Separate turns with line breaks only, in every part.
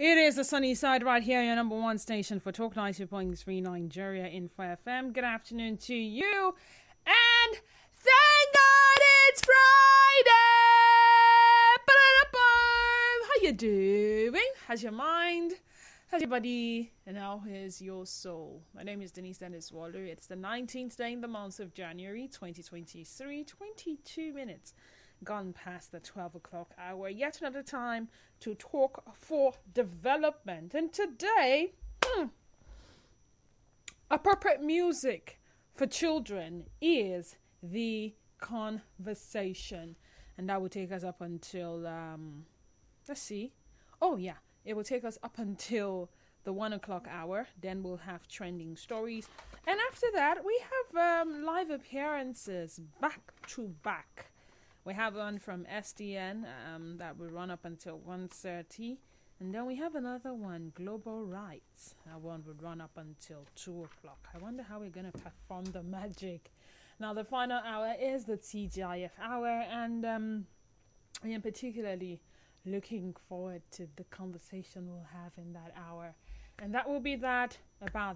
It is the sunny side right here, your number one station for Talk 90.3 Nigeria Info FM. Good afternoon to you, and thank God it's Friday! Ba-da-da-bum. How you doing? How's your mind? How's your body? And how is your soul? My name is Denise Dennis Waller. It's the 19th day in the month of January 2023, 22 minutes gone past the 12 o'clock hour. Yet another time to talk for development. And today, appropriate music for children is the conversation. And that will take us up until, let's see. Oh, yeah. It will take us up until the 1 o'clock hour. Then we'll have trending stories. And after that, we have live appearances back to back. We have one from SDN that will run up until 1:30. And then we have another one, Global Rights. That one would run up until 2 o'clock. I wonder how we're going to perform the magic. Now, the final hour is the TGIF hour. And I am particularly looking forward to the conversation we'll have in that hour. And that will be about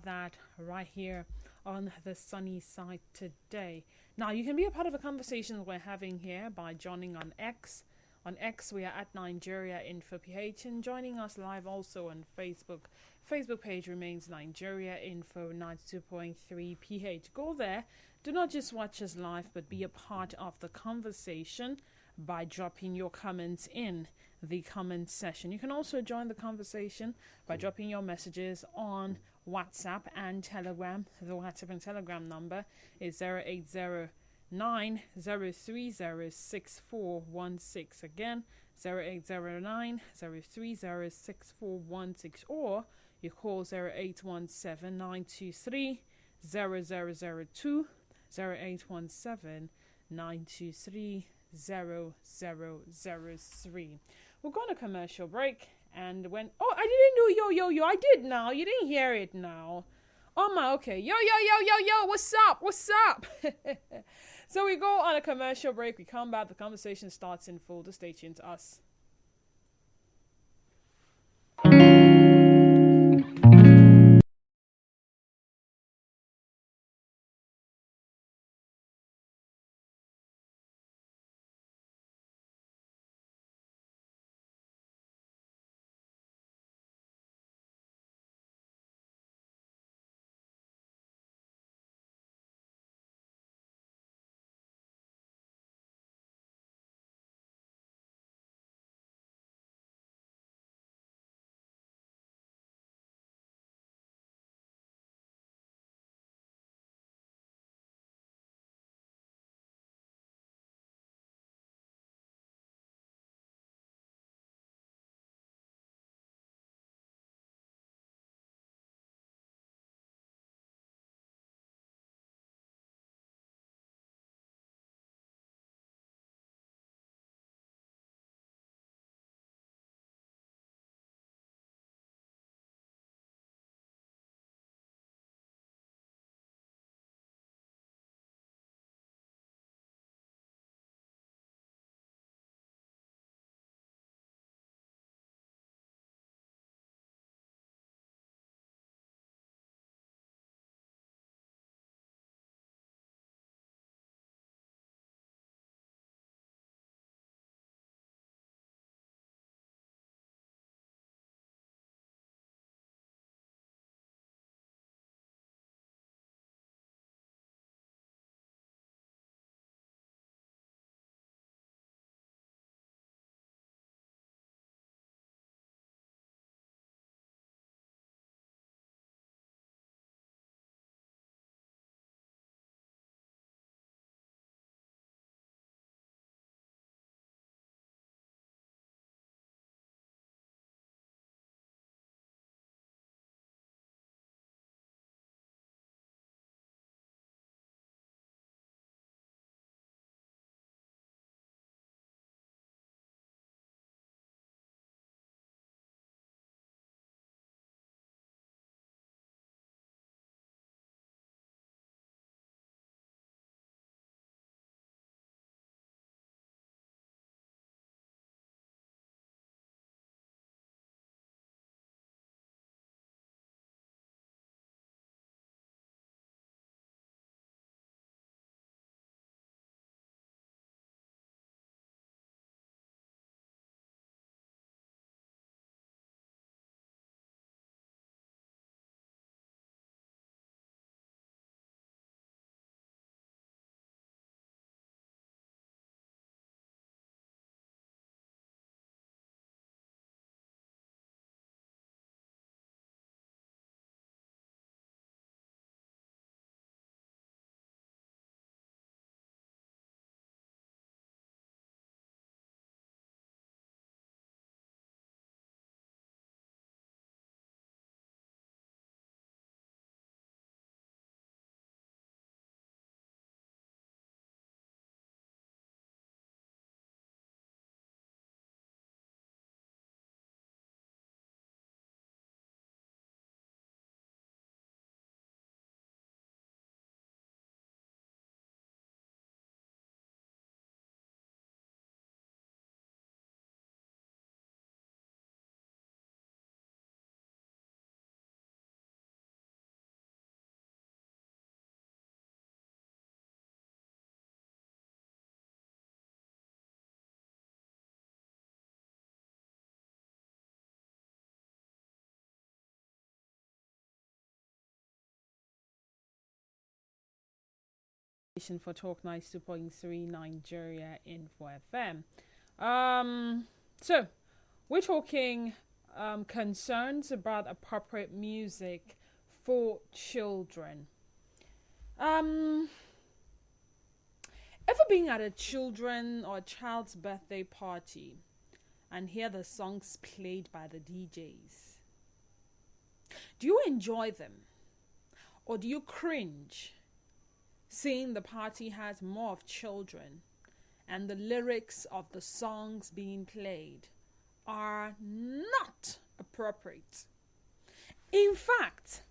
that right here on the sunny side today. Now, you can be a part of the conversation we're having here by joining on X. On X, we are at Nigeria Info PH, and joining us live also on Facebook. Facebook page remains Nigeria Info 92.3 PH. Go there. Do not just watch us live, but be a part of the conversation by dropping your comments in the comment section. You can also join the conversation by dropping your messages on WhatsApp and Telegram. The WhatsApp and Telegram number is 0809-030-6416. Again, 0809-030-6416. Or you call 0817-923-0002, 0817-923-0003. We're going to commercial break. And when, I didn't do yo. I did now. You didn't hear it now. Oh my, okay. Yo. What's up? So we go on a commercial break. We come back. The conversation starts in full. Stay tuned to us. For Talk 92.3 Nigeria Info FM. So we're talking concerns about appropriate music for children. Ever been at a children or child's birthday party and hear the songs played by the DJs? Do you enjoy them? Or do you cringe seeing the party has more of children and the lyrics of the songs being played are not appropriate? In fact,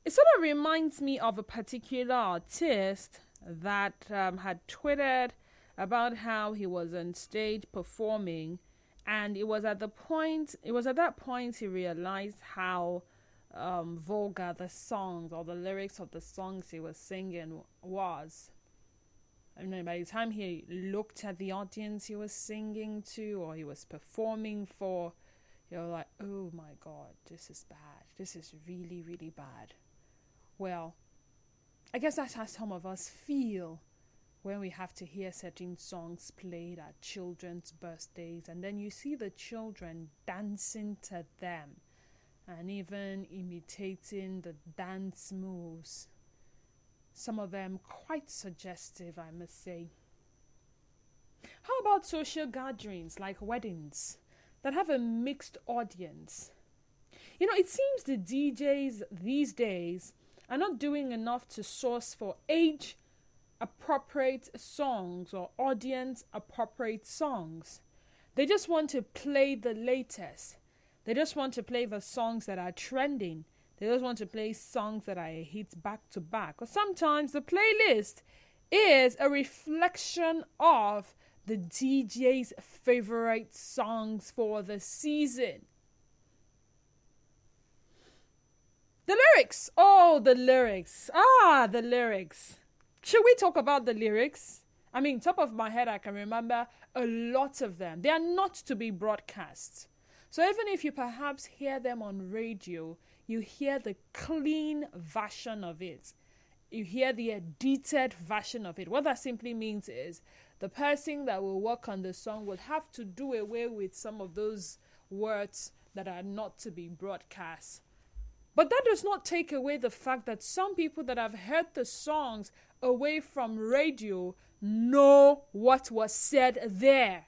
it sort of reminds me of a particular artist that had tweeted about how he was on stage performing, and it was at that point he realized how vulgar the songs or the lyrics of the songs he was singing was. I mean, by the time he looked at the audience he was singing to or he was performing for, you're like, oh my God, this is bad. This is really, really bad. Well, I guess that's how some of us feel when we have to hear certain songs played at children's birthdays, and then you see the children dancing to them and even imitating the dance moves. Some of them quite suggestive, I must say. How about social gatherings like weddings that have a mixed audience? You know, it seems the DJs these days are not doing enough to source for age-appropriate songs or audience-appropriate songs. They just want to play the latest. They just want to play the songs that are trending. They just want to play songs that are hits back to back. Or sometimes the playlist is a reflection of the DJ's favorite songs for the season. The lyrics. Oh, the lyrics. The lyrics. Should we talk about the lyrics? I mean, top of my head, I can remember a lot of them. They are not to be broadcast. So even if you perhaps hear them on radio, you hear the clean version of it. You hear the edited version of it. What that simply means is the person that will work on the song will have to do away with some of those words that are not to be broadcast. But that does not take away the fact that some people that have heard the songs away from radio know what was said there.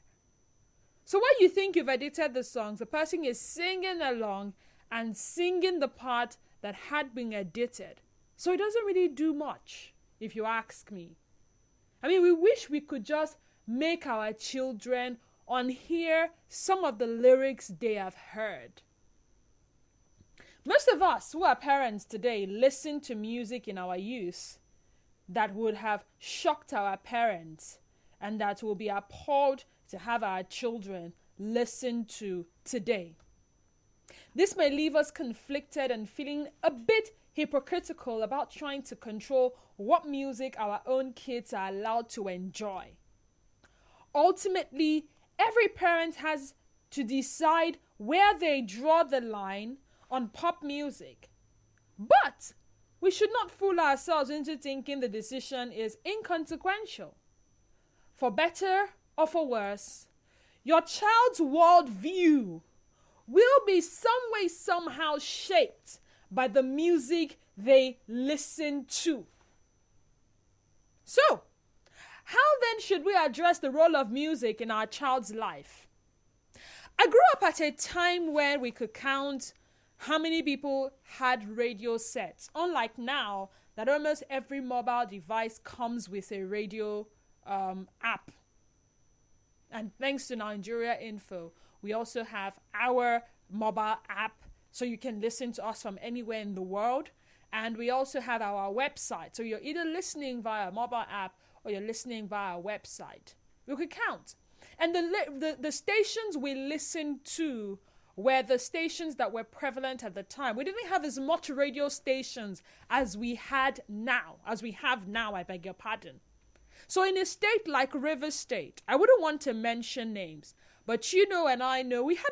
So while you think you've edited the songs, the person is singing along and singing the part that had been edited. So it doesn't really do much, if you ask me. I mean, we wish we could just make our children unhear some of the lyrics they have heard. Most of us who are parents today listen to music in our youth that would have shocked our parents and that will be appalled to have our children listen to today. This may leave us conflicted and feeling a bit hypocritical about trying to control what music our own kids are allowed to enjoy. Ultimately, every parent has to decide where they draw the line on pop music. But we should not fool ourselves into thinking the decision is inconsequential. For better or for worse, your child's worldview will be some way, somehow shaped by the music they listen to. So, how then should we address the role of music in our child's life? I grew up at a time where we could count how many people had radio sets. Unlike now, that almost every mobile device comes with a radio app. And thanks to Nigeria Info, we also have our mobile app, so you can listen to us from anywhere in the world. And we also have our website. So you're either listening via a mobile app or you're listening via a website. We could count. And the stations we listened to were the stations that were prevalent at the time. We didn't have as much radio stations as we have now, I beg your pardon. So in a state like Rivers State, I wouldn't want to mention names, but you know and I know we had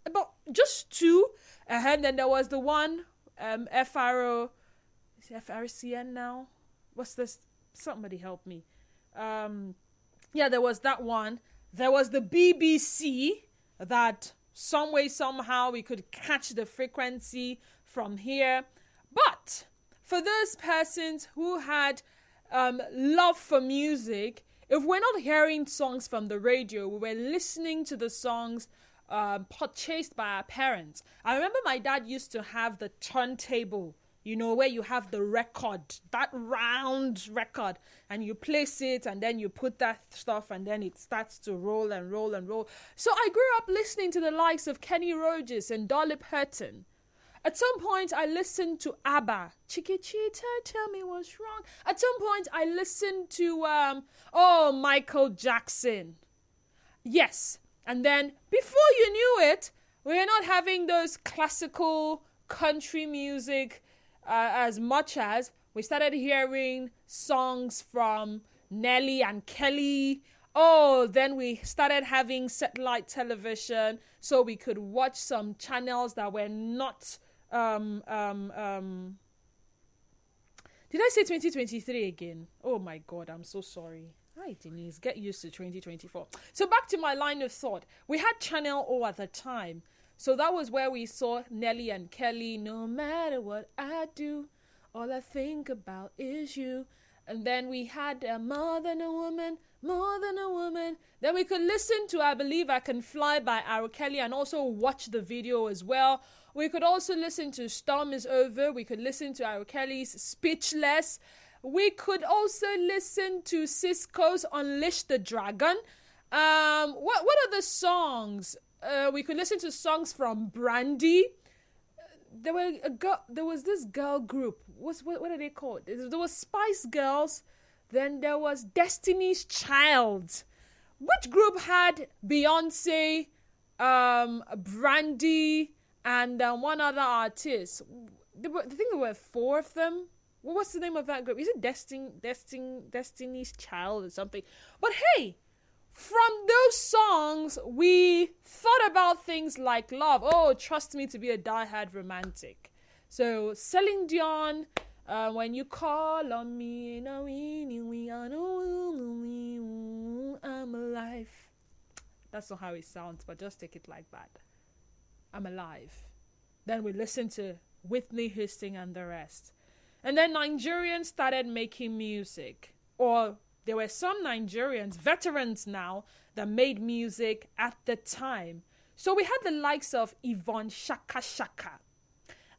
about just two, and then there was the one FRCN now. What's this? Somebody help me. Yeah, there was that one. There was the BBC that some way, somehow we could catch the frequency from here. But for those persons who had love for music, if we're not hearing songs from the radio, we were listening to the songs purchased by our parents. I remember my dad used to have the turntable, where you have the record, that round record, and you place it and then you put that stuff and then it starts to roll and roll and roll. So I grew up listening to the likes of Kenny Rogers and Dolly Parton. At some point, I listened to ABBA. Chiquitita, tell me what's wrong. At some point, I listened to, Michael Jackson. Yes. And then, before you knew it, we were not having those classical country music as much as we started hearing songs from Nelly and Kelly. Oh, then we started having satellite television so we could watch some channels that were not... Did I say 2023 again? Oh my God, I'm so sorry. Hi, Denise, get used to 2024. So back to my line of thought. We had Channel O at the time. So that was where we saw Nelly and Kelly. No matter what I do, all I think about is you. And then we had More Than a Woman, More Than a Woman. Then we could listen to I Believe I Can Fly by R. Kelly and also watch the video as well. We could also listen to Storm Is Over. We could listen to R. Kelly's Speechless. We could also listen to Cisco's Unleash the Dragon. What are the songs? We could listen to songs from Brandy. There was this girl group. What are they called? There was Spice Girls. Then there was Destiny's Child. Which group had Beyonce, Brandy, and one other artist? I think there were 4 of them. What's the name of that group? Is it Destiny's Child or something? But hey, from those songs, we thought about things like love. Oh, trust me to be a diehard romantic. So Celine Dion, when you call on me, I'm alive. That's not how it sounds, but just take it like that. I'm alive. Then we listen to Whitney Houston and the rest. And then Nigerians started making music. Or there were some Nigerians, veterans now, that made music at the time. So we had the likes of Yvonne Shaka Shaka.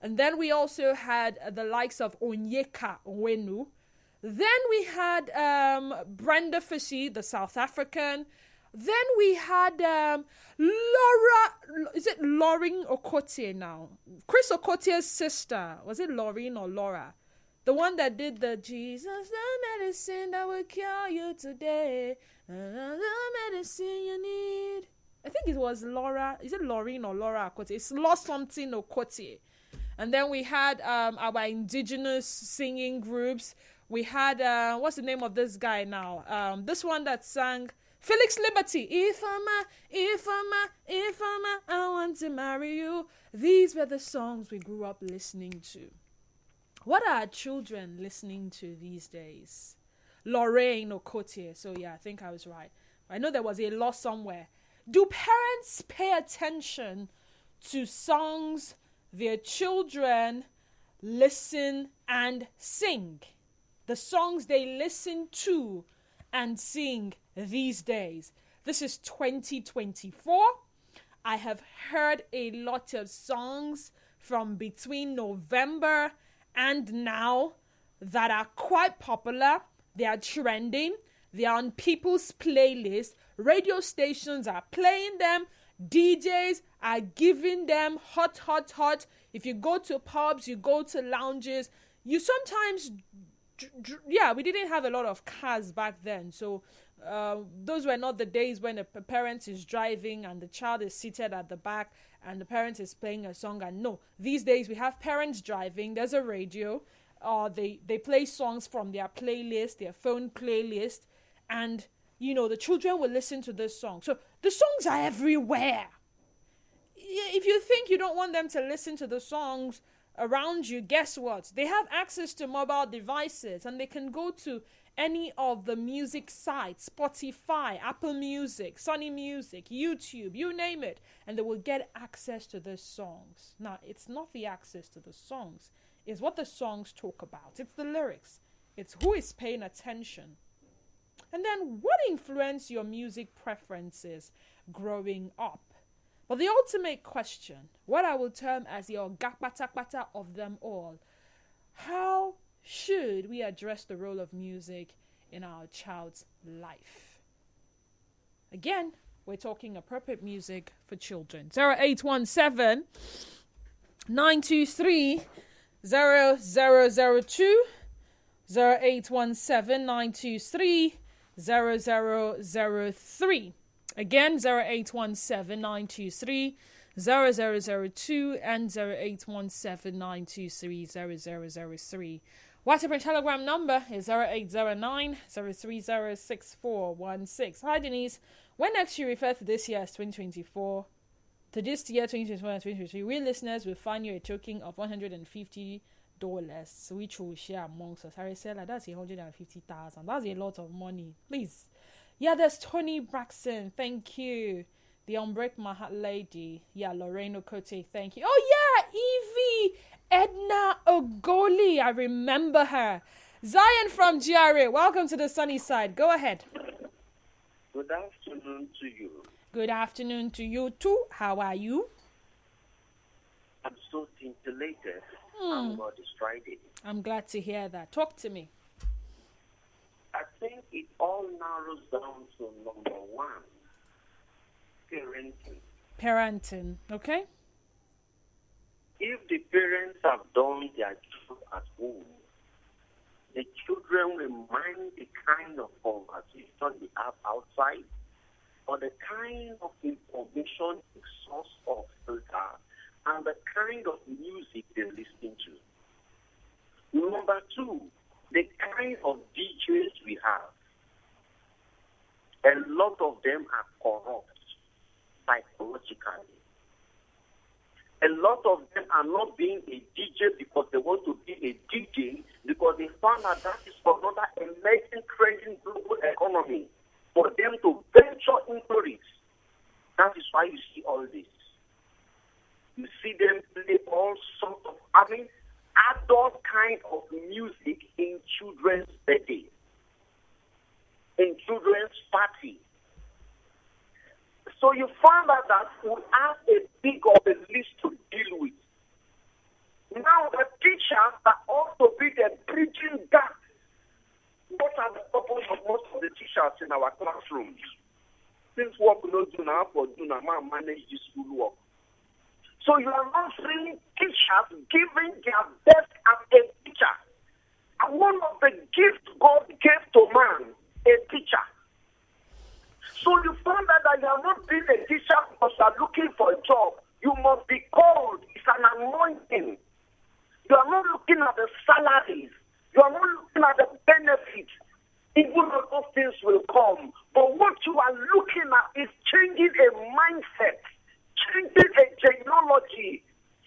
And then we also had the likes of Onyeka Onwenu. Then we had Brenda Fassie, the South African. Then we had Laura, is it Lauren Okotie now? Chris Okotie's sister. Was it Lauren or Laura? The one that did the Jesus, the medicine that will cure you today. The medicine you need. I think it was Laura. Is it Lauren or Laura Okotie? It's Lost Something Okotie. And then we had our indigenous singing groups. We had, what's the name of this guy now? This one that sang Felix Liberty. If I want to marry you. These were the songs we grew up listening to. What are our children listening to these days? Lorraine Okotie. So yeah, I think I was right. I know there was a loss somewhere. Do parents pay attention to songs their children listen and sing? The songs they listen to and sing these days. This is 2024. I have heard a lot of songs from between November and now that are quite popular. They are trending. They are on people's playlists. Radio stations are playing them. DJs are giving them hot. If you go to pubs, you go to lounges, you sometimes... we didn't have a lot of cars back then. So those were not the days when the parent is driving and the child is seated at the back and the parent is playing a song. And no, these days we have parents driving. There's a radio. They play songs from their playlist, their phone playlist. And, the children will listen to this song. So the songs are everywhere. If you think you don't want them to listen to the songs around you, guess what? They have access to mobile devices and they can go to any of the music sites, Spotify, Apple Music, Sony Music, YouTube, you name it, and they will get access to the songs. Now, it's not the access to the songs, it's what the songs talk about. It's the lyrics. It's who is paying attention. And then what influenced your music preferences growing up? But the ultimate question, what I will term as the ogapata of them all, how should we address the role of music in our child's life? Again, we're talking appropriate music for children. 0817 923 0002 0817 923 0003. Again, 0817 923 0002 and 0817 923 0003. WhatsApp and Telegram number is 0809 030 6416. Hi Denise, when next you refer to this year as 2024, to this year 2024 and 2023, we listeners will find you a token of $150, which we'll share amongst us. I said like, that's 150,000. That's a lot of money. Please. Yeah, there's Tony Braxton. Thank you. The Unbreak My Heart lady. Yeah, Lorraine Okote. Thank you. Oh yeah, Evie Edna Ogoli. I remember her. Zion from GRA. Welcome to the sunny side. Go ahead.
Good afternoon to you.
Good afternoon to you too. How are you?
I'm so scintillated. Thank God it's Friday.
I'm glad to hear that. Talk to me.
I think it all narrows down to number one, parenting.
Parenting, okay?
If the parents have done their job at home, the children will mind the kind of conversation they have outside or the kind of information the source of filter and the kind of music they're listening to. Number two, the kind of DJs we have. A lot of them are corrupt psychologically. A lot of them are not being a DJ because they want to be a DJ because they found out that is another emerging trending global economy for them to venture into it. That is why you see all this. You see them play all sorts of, adult kind of music in children's birthday, in children's party. So you find out that we have a big of a list to deal with. Now the teachers are also be the bridging gap. What are the purpose of most of the teachers in our classrooms? Since work we don't do now for do now, manage this school work. So you are not seeing teachers giving their best as a teacher. And one of the gifts God gave to man, a teacher. So you find out that you are not being a teacher because you are looking for a job. You must be called. It's an anointing. You are not looking at the salaries. You are not looking at the benefits. Even though those things will come. But what you are looking at is changing a mindset. Changing a genealogy,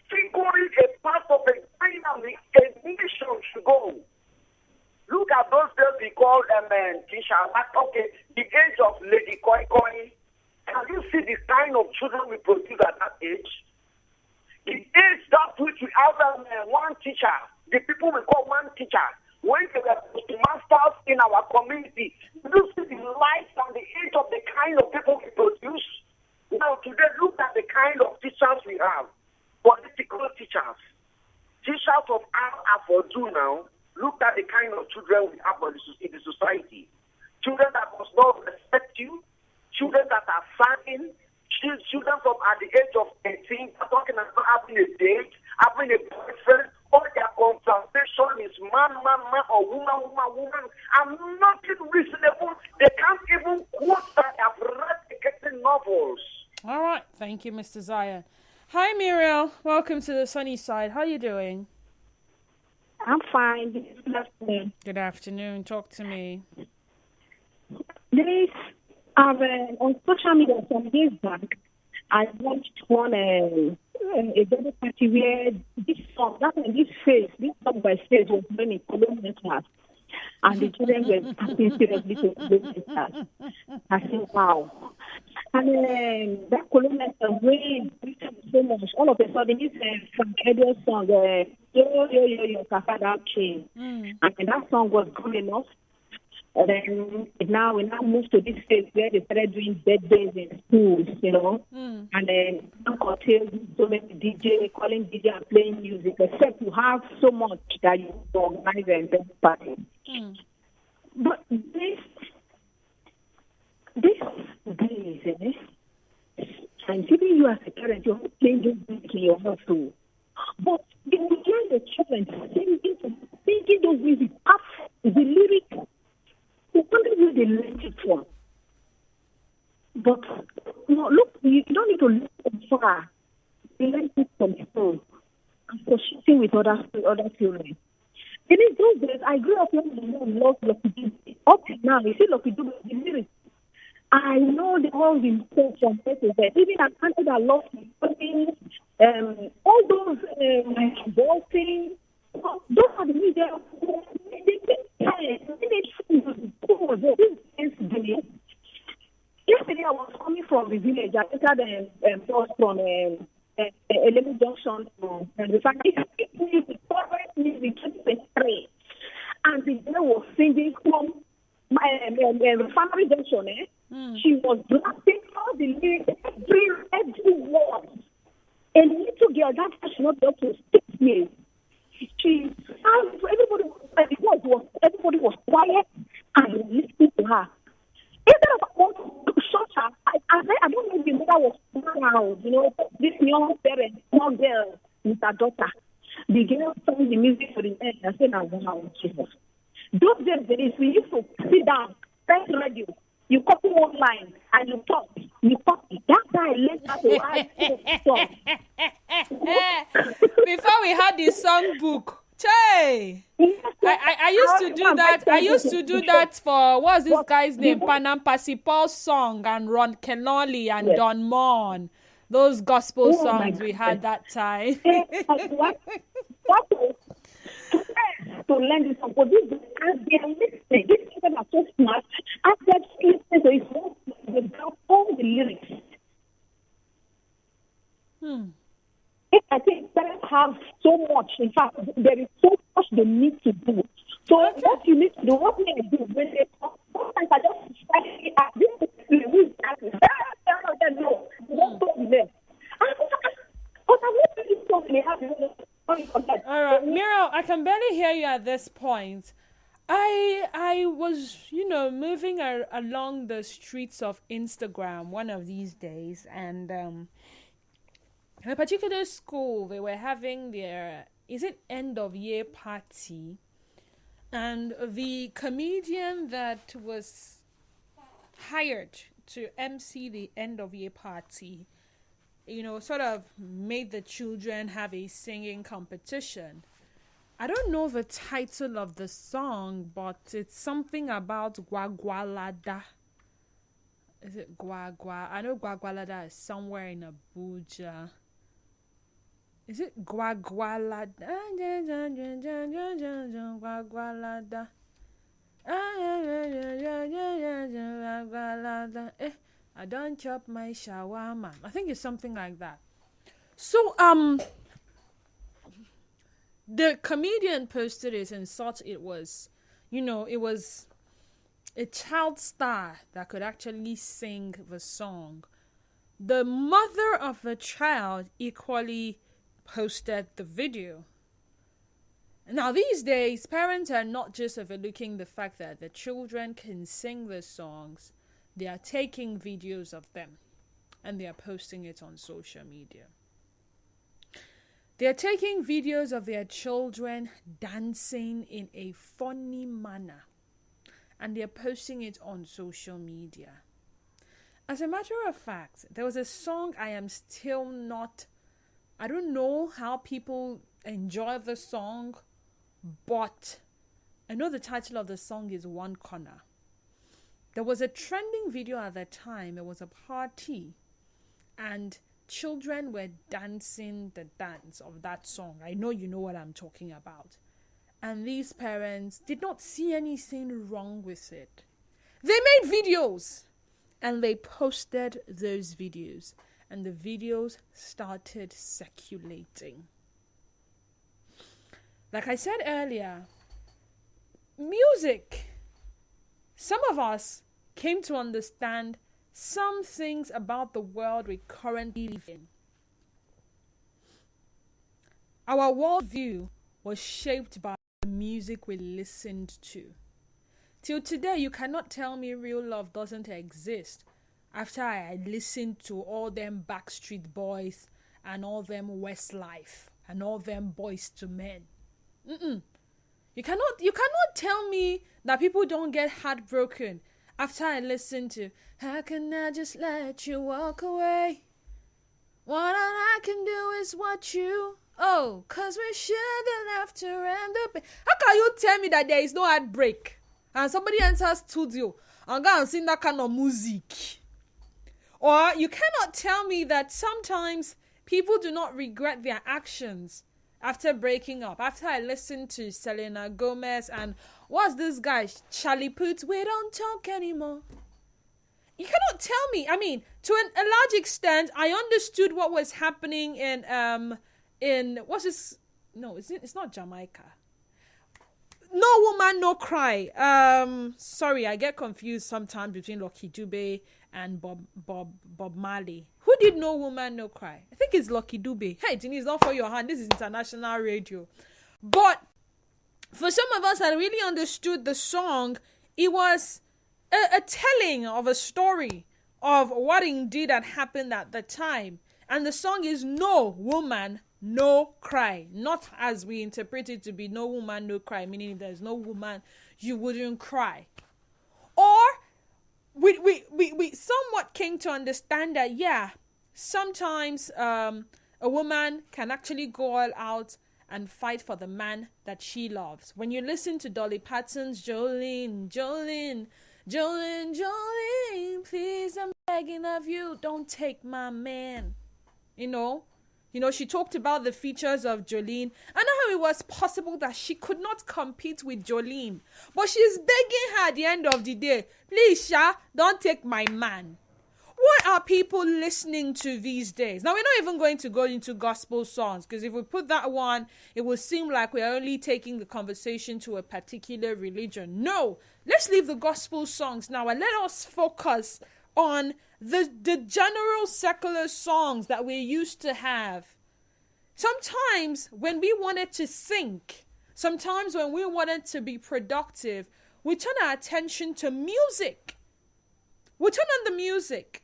figuring a part of a dynamic a nation should go. Look at those days we call teachers. Okay, the age of Lady Koi Koi. Can you see the kind of children we produce at that age? The age that which we have one teacher, the people we call one teacher, when they were masters in our community, you see the life and the age of the kind of people we produce. Now today, look at the kind of teachers we have. Political teachers. Teachers of art for do now. Look at the kind of children we have in the society. Children that does not respect you. Children that are fighting. Children from at the age of 18 are talking about having a date, having a boyfriend. All their conversation is man, or woman, and nothing reasonable. They can't even quote that they have read the novels.
All right. Thank you, Mr. Zion. Hi, Muriel. Welcome to the sunny side. How are you doing?
I'm fine. Good afternoon.
Good afternoon. Talk to me.
This, on social media some days back, I watched one a birthday party where this song, this song by Faith was playing in Colombian class. And the children were asking seriously to play guitar. I said, wow. And that colonel way so much. All of a sudden, this from Edo's song, yo, Kafada came. And that song was good enough. And then now we move to this phase where they started doing birthdays in schools, you know. And then curtails so many DJ, calling DJ and playing music, except you have so much that you organize and birthday party. But this days, and even you as a parent, you're not playing this music in your house too. But you hear the children singing those music, half the lyrics. You wonder where they learned it from. But look, you don't need to look from far. You learn it from school. Associating with other children. In those days, I grew up when my mom loved Lucky Dube. Up to now, you see Lucky Dube, the lyrics. I know the all the quotes from places there. Even I can't I love things, all those waltzing. Those are the media. Yesterday I was coming from the village. I entered the bus from Elemi Junction to the family music 2023, and the girl was singing from Family Junction. She was blasting all the lyrics, every word. A little girl, that she not up to 6 years. Everybody was quiet and listening to her. Instead of wanting to shut her, I don't know if the mother was proud, you know, this young parent, small girl with her daughter. The girl sang the music for the end. I said, wow, Jesus. Those days, we used to sit down, press radio, you copy one line, and you talk. That's how I learned how to write songs.
Before we had the song book. Che! I used to do that. I used to do that for what's this guy's name? Panam Pasipal song and Ron Kenoli and Don Mon. Those gospel songs we had that time.
To learn this song, but this as they are listening, these people are so smart. As they're listening to it, without all the lyrics. I think parents have so much. In fact, there is so much they need to do. So what you need to do, what you need to do when they talk, sometimes I just say, this is who is asking. No, don't talk to them. But I'm not really talking to them.
All right, Miro, I can barely hear you at this point. I was, moving along the streets of Instagram one of these days, and in a particular school, they were having their, end of year party, and the comedian that was hired to MC the end of year party, sort of made the children have a singing competition. I don't know the title of the song, but it's something about Gwagwalada. Is it Gwagwa? I know Gwagwalada is somewhere in Abuja. Is it Gwagwalada? Gwagwalada. I don't chop my shawarma. I think it's something like that. So, the comedian posted it and thought it was, it was a child star that could actually sing the song. The mother of the child equally posted the video. Now, these days, parents are not just overlooking the fact that the children can sing the songs. They are taking videos of them and they are posting it on social media. They are taking videos of their children dancing in a funny manner and they are posting it on social media. As a matter of fact, there was a song I don't know how people enjoy the song, but I know the title of the song is One Corner. There was a trending video at that time. There was a party and children were dancing the dance of that song. I know you know what I'm talking about. And these parents did not see anything wrong with it. They made videos and they posted those videos, and the videos started circulating. Like I said earlier, music. Some of us came to understand some things about the world we currently live in. Our worldview was shaped by the music we listened to. Till today, you cannot tell me real love doesn't exist after I listened to all them Backstreet Boys and all them Westlife and all them Boys to Men. You cannot tell me that people don't get heartbroken after I listen to How Can I Just Let You Walk Away? What I can do is watch you. Oh, 'cause we share the laughter and the pain. How can you tell me that there is no heartbreak and somebody enters studio and go and sing that kind of music? Or you cannot tell me that sometimes people do not regret their actions after breaking up. After I listened to Selena Gomez and what's this guy, Charlie Puth, we don't talk anymore. You cannot tell me. I mean, to a large extent, I understood what was happening in what's this? No, it's not Jamaica. No Woman, No Cry. Sorry, I get confused sometimes between Lucky Dube and Bob Marley. Who did No Woman, No Cry? I think it's Lucky Dube. Hey, Ginny, it's not for your hand. This is international radio. But for some of us that really understood the song, it was a telling of a story of what indeed had happened at the time. And the song is No Woman, No Cry. Not as we interpret it to be No Woman, No Cry, meaning if there's no woman, you wouldn't cry. Or we somewhat came to understand that, yeah, sometimes a woman can actually go all out and fight for the man that she loves. When you listen to Dolly Parton's Jolene, Jolene, Jolene, Jolene, please, I'm begging of you, don't take my man. You know, she talked about the features of Jolene and how it was possible that she could not compete with Jolene. But she's begging her at the end of the day, please, Sha, don't take my man. What are people listening to these days? Now, we're not even going to go into gospel songs, because if we put that one, it will seem like we're only taking the conversation to a particular religion. No, let's leave the gospel songs now and let us focus on the general secular songs that we used to have. Sometimes when we wanted to think, sometimes when we wanted to be productive, we turn our attention to music. We turn on the music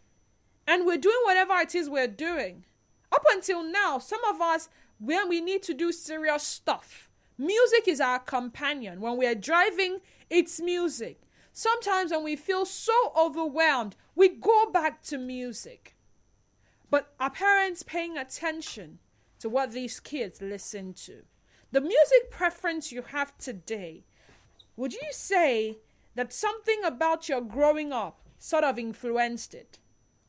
and we're doing whatever it is we're doing. Up until now, some of us, when we need to do serious stuff, music is our companion. When we're driving, it's music. Sometimes when we feel so overwhelmed, we go back to music. But are parents paying attention to what these kids listen to? The music preference you have today, would you say that something about your growing up sort of influenced it?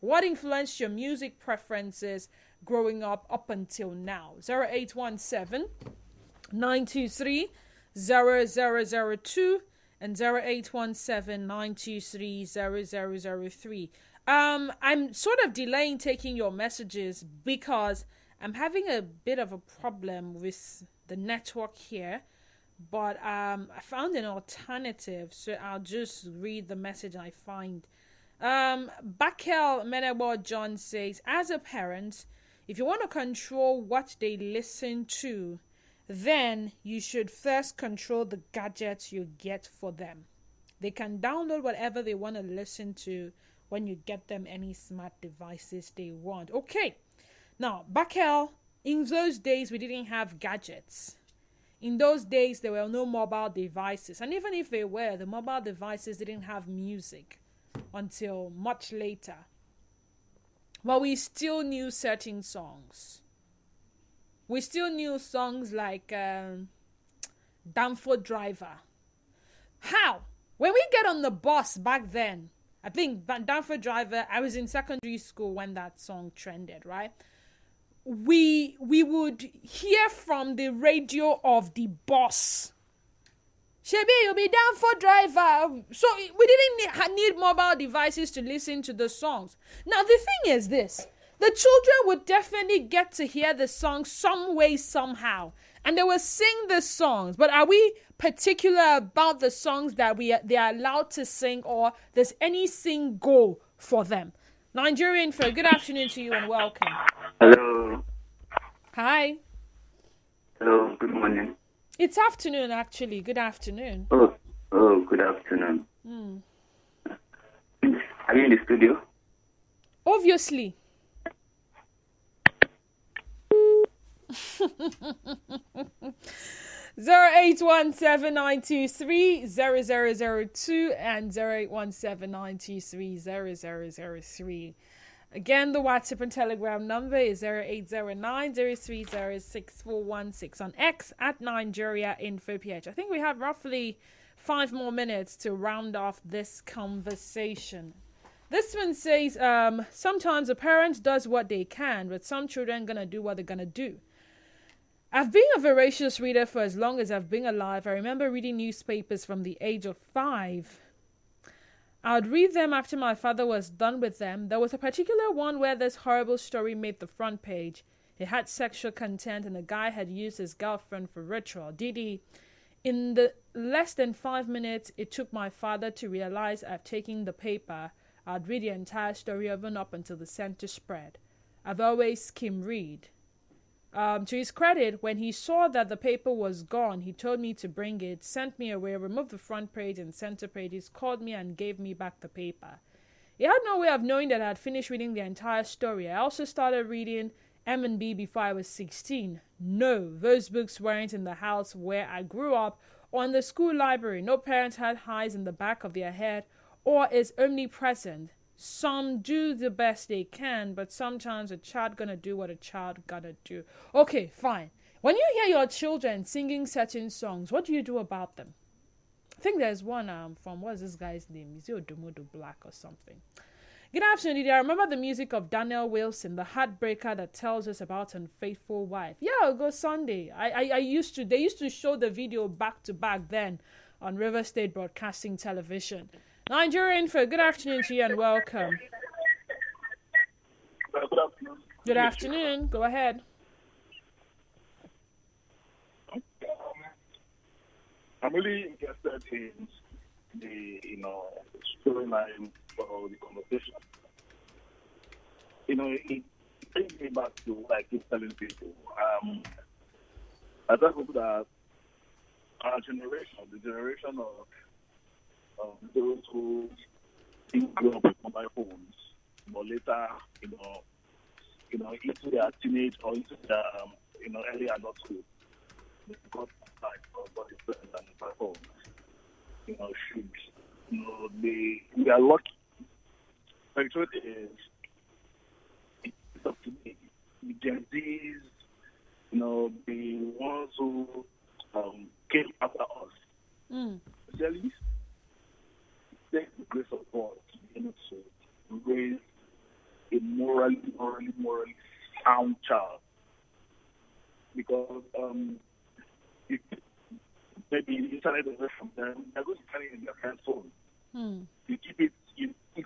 What influenced your music preferences growing up until now? 0817 923 0002 and 0817 923 0003. I'm sort of delaying taking your messages because I'm having a bit of a problem with the network here, but I found an alternative, so I'll just read the message I find. Bakel Menebo John says, as a parent, if you want to control what they listen to, then you should first control the gadgets you get for them. They can download whatever they want to listen to when you get them any smart devices they want. Okay. Now, Bakel, in those days, we didn't have gadgets. In those days, there were no mobile devices. And even if they were, the mobile devices didn't have music until much later. But we still knew certain songs. We still knew songs like Danford Driver. How? When we get on the bus back then, I think Danford Driver, I was in secondary school when that song trended, right? We would hear from the radio of the bus Shebi, you'll be down for driver. So we didn't need mobile devices to listen to the songs. Now, the thing is this. The children would definitely get to hear the song some way, somehow. And they will sing the songs. But are we particular about the songs that they are allowed to sing, or does any sing go for them? Nigerian Info, good afternoon to you and welcome.
Hello.
Hi.
Hello, good morning.
It's afternoon, actually. Good afternoon.
Oh, good afternoon. Are you in the studio?
Obviously. Zero 0817-923-0002 and 0817-923-0003. Again, the WhatsApp and Telegram number is 0809-030-6416 on X at Nigeria InfoPH. I think we have roughly 5 more minutes to round off this conversation. This one says, sometimes a parent does what they can, but some children gonna do what they're gonna do. I've been a voracious reader for as long as I've been alive. I remember reading newspapers from the age of 5. I would read them after my father was done with them. There was a particular one where this horrible story made the front page. It had sexual content and the guy had used his girlfriend for ritual. Didi, in the less than 5 minutes it took my father to realize I've taken the paper. I'd read the entire story even up until the center spread. I've always skim read. To his credit, when he saw that the paper was gone, he told me to bring it, sent me away, removed the front page and center pages, called me and gave me back the paper. He had no way of knowing that I had finished reading the entire story. I also started reading M&B before I was 16. No, those books weren't in the house where I grew up or in the school library. No parent had eyes in the back of their head or is omnipresent. Some do the best they can, but sometimes a child gonna do what a child gotta do. Okay, fine. When you hear your children singing certain songs, what do you do about them? I think there's one from, what's this guy's name? Is it Odomodo Black or something? Good afternoon, Didi. I remember the music of Daniel Wilson, the heartbreaker that tells us about an unfaithful wife. Yeah, I'll go Sunday. They used to show the video back to back then on River State Broadcasting Television. Nigeria Info, good afternoon to you and welcome.
Good afternoon.
Good afternoon. Go ahead.
I'm really interested in the storyline for the conversation. It brings me back to what I keep telling people. I tell people that our generation, the generation of those who grew up with mobile phones, but later, into their teenage or into their, early adulthood, they got like body friends and mobile phones. We are lucky. The truth is, it's up to me. The Gen Zs, the ones who came after us, especially thank the grace of God to be able to raise a morally sound child. Because if maybe the internet away from them, they're going to carry it in their friend's phone. You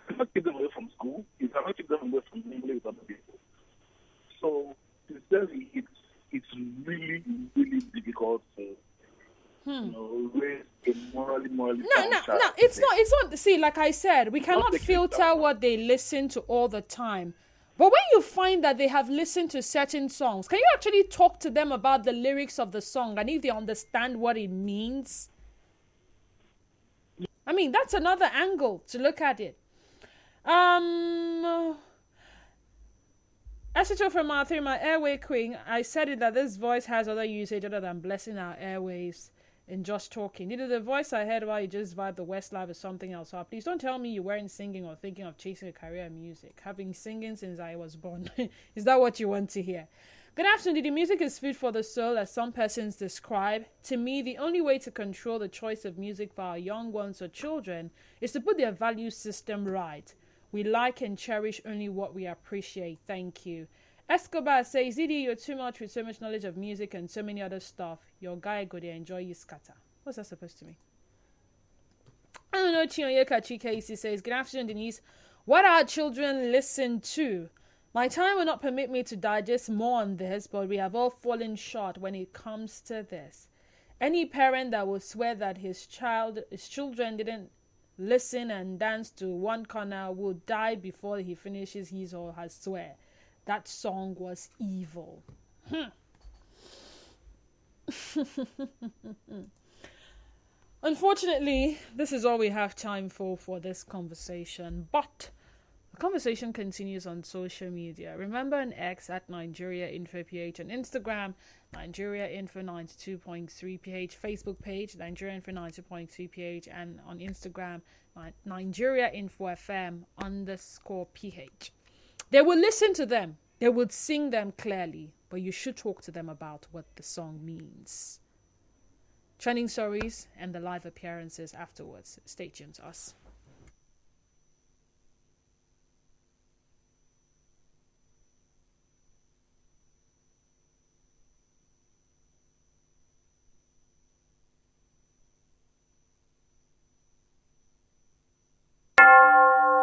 cannot keep them away from school, you cannot keep them away from mingling with other people. So sincerely, it's really, really difficult to raise a morally sound child.
No, it's not. See, like I said, we cannot filter what they listen to all the time. But when you find that they have listened to certain songs, can you actually talk to them about the lyrics of the song and if they understand what it means? I mean, that's another angle to look at it. Esito from Arthur, my airway queen, I said it that this voice has other usage other than blessing our airwaves and just talking. Either the voice I heard while you just vibe the Westlife or something else. So please don't tell me you weren't singing or thinking of chasing a career in music. Having singing since I was born. Is that what you want to hear? Good afternoon. The music is food for the soul, as some persons describe. To me, the only way to control the choice of music for our young ones or children is to put their value system right. We like and cherish only what we appreciate. Thank you. Escobar says, Didi, you're too much with so much knowledge of music and so many other stuff. Your guy go there enjoy you scatter. What's that supposed to mean? I don't know, Chinoyeka Chikesi says, good afternoon, Denise. What our children listen to? My time will not permit me to digest more on this, but we have all fallen short when it comes to this. Any parent that will swear that his children didn't listen and dance to One Corner will die before he finishes his or her swear. That song was evil. Unfortunately, this is all we have time for this conversation, but the conversation continues on social media. Remember on X at Nigeria Info PH, on Instagram, Nigeria Info 92.3 PH, Facebook page, Nigeria Info 92.3 PH, and on Instagram, Nigeria Info FM _PH. They will listen to them, they would sing them clearly, but you should talk to them about what the song means. Trending stories and the live appearances afterwards. Stay tuned to us.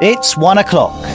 It's 1 o'clock.